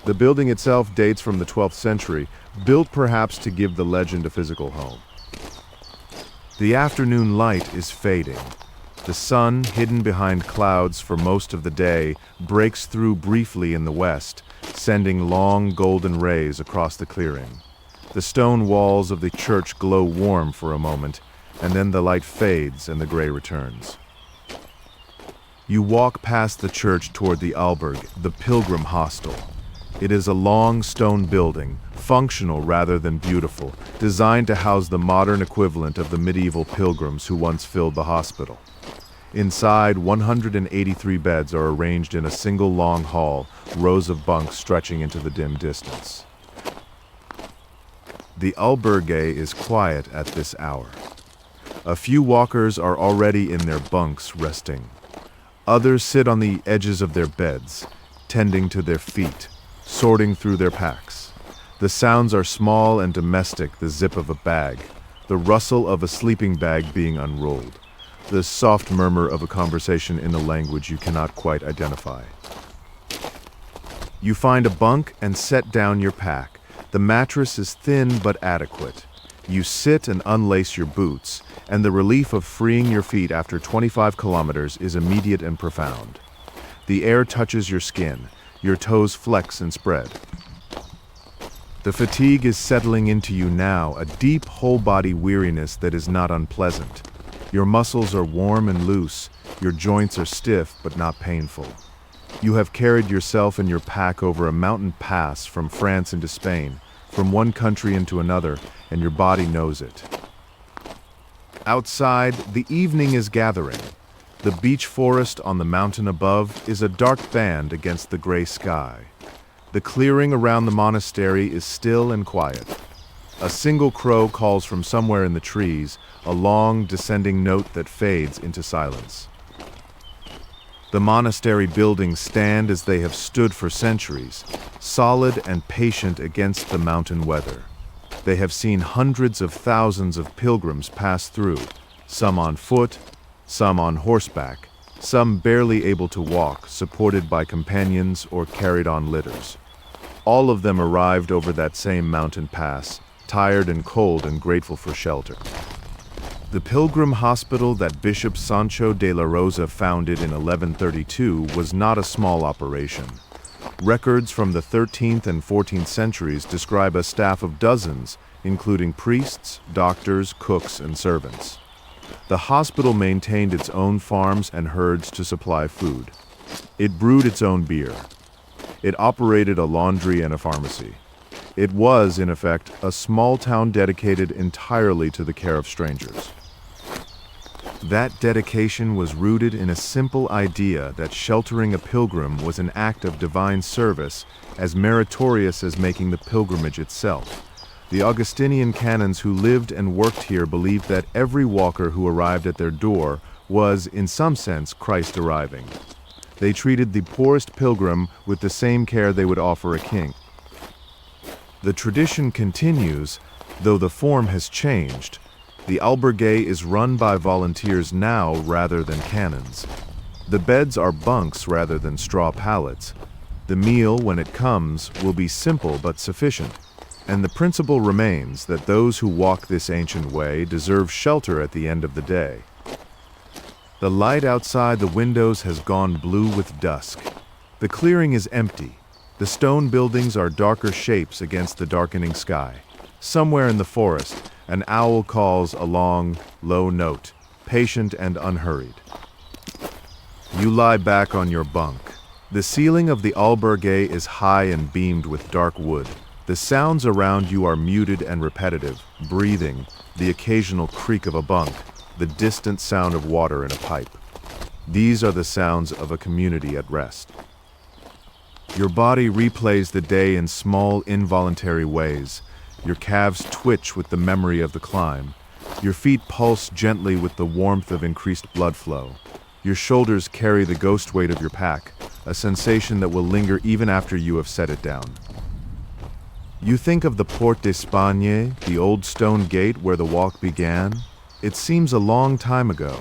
A: The building itself dates from the 12th century, built perhaps to give the legend a physical home. The afternoon light is fading. The sun, hidden behind clouds for most of the day, breaks through briefly in the west, sending long golden rays across the clearing. The stone walls of the church glow warm for a moment, and then the light fades and the gray returns. You walk past the church toward the albergue, the pilgrim hostel. It is a long stone building, functional rather than beautiful, designed to house the modern equivalent of the medieval pilgrims who once filled the hospital. Inside, 183 beds are arranged in a single long hall, rows of bunks stretching into the dim distance. The albergue is quiet at this hour. A few walkers are already in their bunks resting. Others sit on the edges of their beds, tending to their feet, sorting through their packs. The sounds are small and domestic, the zip of a bag, the rustle of a sleeping bag being unrolled, the soft murmur of a conversation in a language you cannot quite identify. You find a bunk and set down your pack. The mattress is thin but adequate. You sit and unlace your boots, and the relief of freeing your feet after 25 kilometers is immediate and profound. The air touches your skin, your toes flex and spread. The fatigue is settling into you now, a deep whole-body weariness that is not unpleasant. Your muscles are warm and loose, your joints are stiff but not painful. You have carried yourself and your pack over a mountain pass from France into Spain, from one country into another, and your body knows it. Outside, the evening is gathering. The beech forest on the mountain above is a dark band against the gray sky. The clearing around the monastery is still and quiet. A single crow calls from somewhere in the trees, a long, descending note that fades into silence. The monastery buildings stand as they have stood for centuries, solid and patient against the mountain weather. They have seen hundreds of thousands of pilgrims pass through, some on foot, some on horseback, some barely able to walk, supported by companions or carried on litters. All of them arrived over that same mountain pass, tired and cold and grateful for shelter. The pilgrim hospital that Bishop Sancho de la Rosa founded in 1132 was not a small operation. Records from the 13th and 14th centuries describe a staff of dozens, including priests, doctors, cooks, and servants. The hospital maintained its own farms and herds to supply food. It brewed its own beer. It operated a laundry and a pharmacy. It was, in effect, a small town dedicated entirely to the care of strangers. That dedication was rooted in a simple idea that sheltering a pilgrim was an act of divine service, as meritorious as making the pilgrimage itself. The Augustinian canons who lived and worked here believed that every walker who arrived at their door was, in some sense, Christ arriving. They treated the poorest pilgrim with the same care they would offer a king. The tradition continues, though the form has changed. The albergue is run by volunteers now rather than canons. The beds are bunks rather than straw pallets. The meal, when it comes, will be simple but sufficient. And the principle remains that those who walk this ancient way deserve shelter at the end of the day. The light outside the windows has gone blue with dusk. The clearing is empty. The stone buildings are darker shapes against the darkening sky. Somewhere in the forest, an owl calls a long, low note, patient and unhurried. You lie back on your bunk. The ceiling of the albergue is high and beamed with dark wood. The sounds around you are muted and repetitive, breathing, the occasional creak of a bunk, the distant sound of water in a pipe. These are the sounds of a community at rest. Your body replays the day in small, involuntary ways. Your calves twitch with the memory of the climb. Your feet pulse gently with the warmth of increased blood flow. Your shoulders carry the ghost weight of your pack, a sensation that will linger even after you have set it down. You think of the Porte d'Espagne, the old stone gate where the walk began. It seems a long time ago.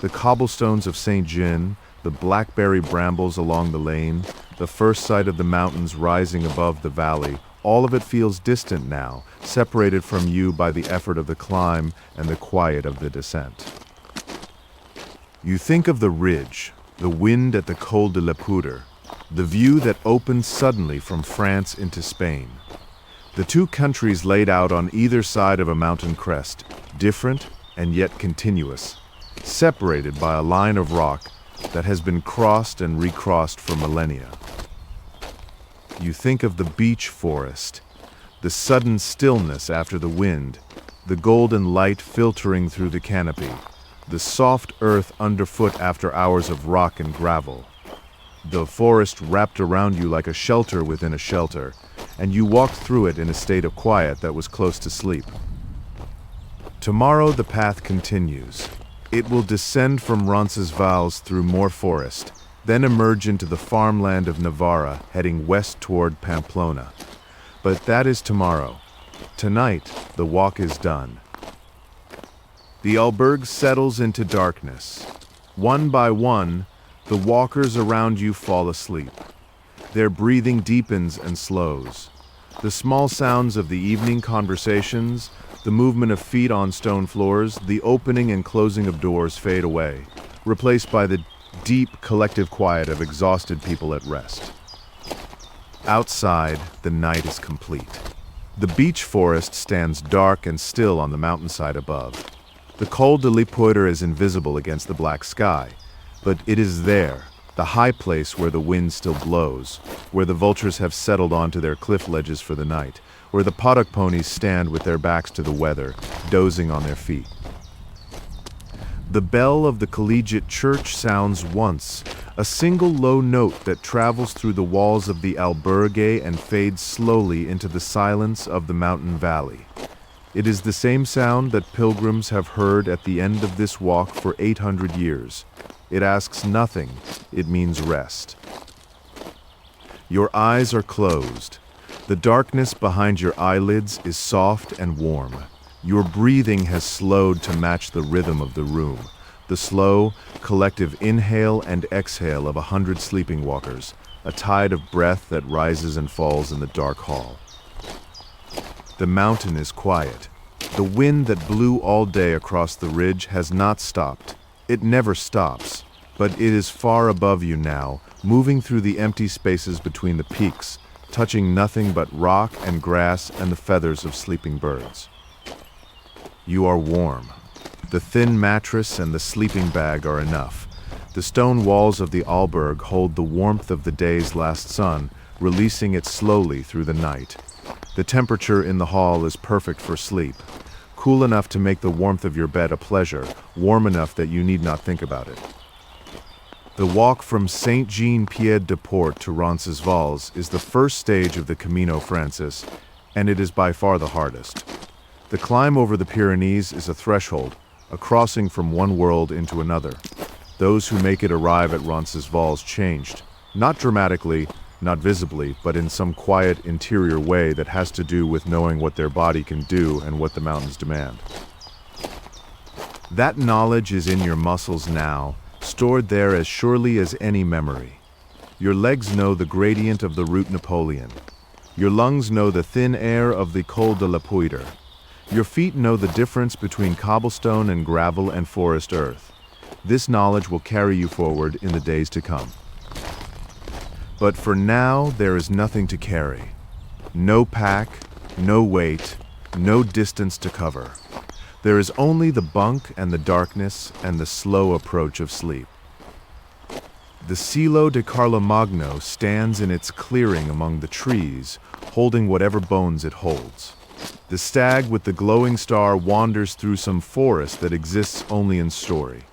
A: The cobblestones of St. Jean, the blackberry brambles along the lane, the first sight of the mountains rising above the valley, all of it feels distant now, separated from you by the effort of the climb and the quiet of the descent. You think of the ridge, the wind at the Col de Lepoeder, the view that opens suddenly from France into Spain. The two countries laid out on either side of a mountain crest, different and yet continuous, separated by a line of rock that has been crossed and recrossed for millennia. You think of the beech forest, the sudden stillness after the wind, the golden light filtering through the canopy, the soft earth underfoot after hours of rock and gravel. The forest wrapped around you like a shelter within a shelter, and you walked through it in a state of quiet that was close to sleep. Tomorrow the path continues. It will descend from Roncesvalles through more forest, then emerge into the farmland of Navarra, heading west toward Pamplona. But that is tomorrow. Tonight, the walk is done. The albergue settles into darkness. One by one, the walkers around you fall asleep. Their breathing deepens and slows. The small sounds of the evening conversations, the movement of feet on stone floors, the opening and closing of doors fade away, replaced by the deep collective quiet of exhausted people at rest. Outside, the night is complete. The beech forest stands dark and still on the mountainside above. The Col de Lepoeder is invisible against the black sky, but it is there, the high place where the wind still blows, where the vultures have settled onto their cliff ledges for the night, where the paddock ponies stand with their backs to the weather, dozing on their feet. The bell of the collegiate church sounds once, a single low note that travels through the walls of the albergue and fades slowly into the silence of the mountain valley. It is the same sound that pilgrims have heard at the end of this walk for 800 years. It asks nothing, it means rest. Your eyes are closed. The darkness behind your eyelids is soft and warm. Your breathing has slowed to match the rhythm of the room, the slow, collective inhale and exhale of 100 sleeping walkers, a tide of breath that rises and falls in the dark hall. The mountain is quiet. The wind that blew all day across the ridge has not stopped. It never stops, but it is far above you now, moving through the empty spaces between the peaks, touching nothing but rock and grass and the feathers of sleeping birds. You are warm. The thin mattress and the sleeping bag are enough. The stone walls of the albergue hold the warmth of the day's last sun, releasing it slowly through the night. The temperature in the hall is perfect for sleep, cool enough to make the warmth of your bed a pleasure, warm enough that you need not think about it. The walk from Saint-Jean-Pied-de-Port to Roncesvalles is the first stage of the Camino Francis, and it is by far the hardest. The climb over the Pyrenees is a threshold, a crossing from one world into another. Those who make it arrive at Roncesvalles changed, not dramatically, not visibly, but in some quiet interior way that has to do with knowing what their body can do and what the mountains demand. That knowledge is in your muscles now, stored there as surely as any memory. Your legs know the gradient of the Route Napoleon. Your lungs know the thin air of the Col de Lepoeder. Your feet know the difference between cobblestone and gravel and forest earth. This knowledge will carry you forward in the days to come. But for now, there is nothing to carry. No pack, no weight, no distance to cover. There is only the bunk and the darkness and the slow approach of sleep. The Silo de Carlomagno stands in its clearing among the trees, holding whatever bones it holds. The stag with the glowing star wanders through some forest that exists only in story.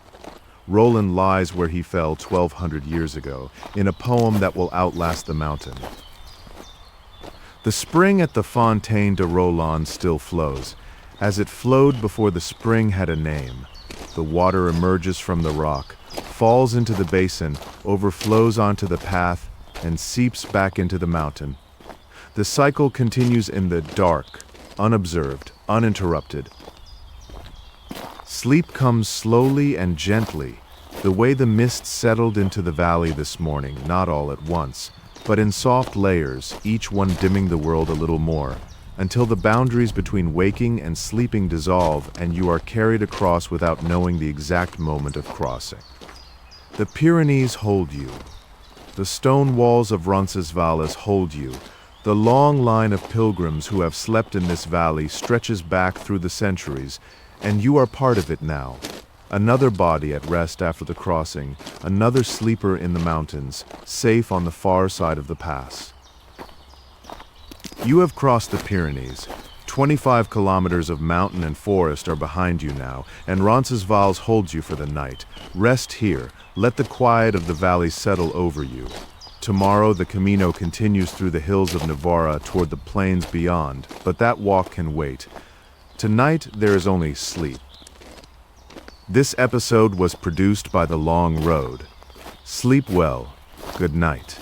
A: Roland lies where he fell 1,200 years ago, in a poem that will outlast the mountain. The spring at the Fontaine de Roland still flows. As it flowed before the spring had a name, the water emerges from the rock, falls into the basin, overflows onto the path, and seeps back into the mountain. The cycle continues in the dark, unobserved, uninterrupted. Sleep comes slowly and gently, the way the mist settled into the valley this morning, not all at once, but in soft layers, each one dimming the world a little more, until the boundaries between waking and sleeping dissolve and you are carried across without knowing the exact moment of crossing. The Pyrenees hold you. The stone walls of Roncesvalles hold you. The long line of pilgrims who have slept in this valley stretches back through the centuries, and you are part of it now. Another body at rest after the crossing, another sleeper in the mountains, safe on the far side of the pass. You have crossed the Pyrenees. 25 kilometers of mountain and forest are behind you now, and Roncesvalles holds you for the night. Rest here. Let the quiet of the valley settle over you. Tomorrow the Camino continues through the hills of Navarra toward the plains beyond, but that walk can wait. Tonight there is only sleep. This episode was produced by The Long Road. Sleep well. Good night.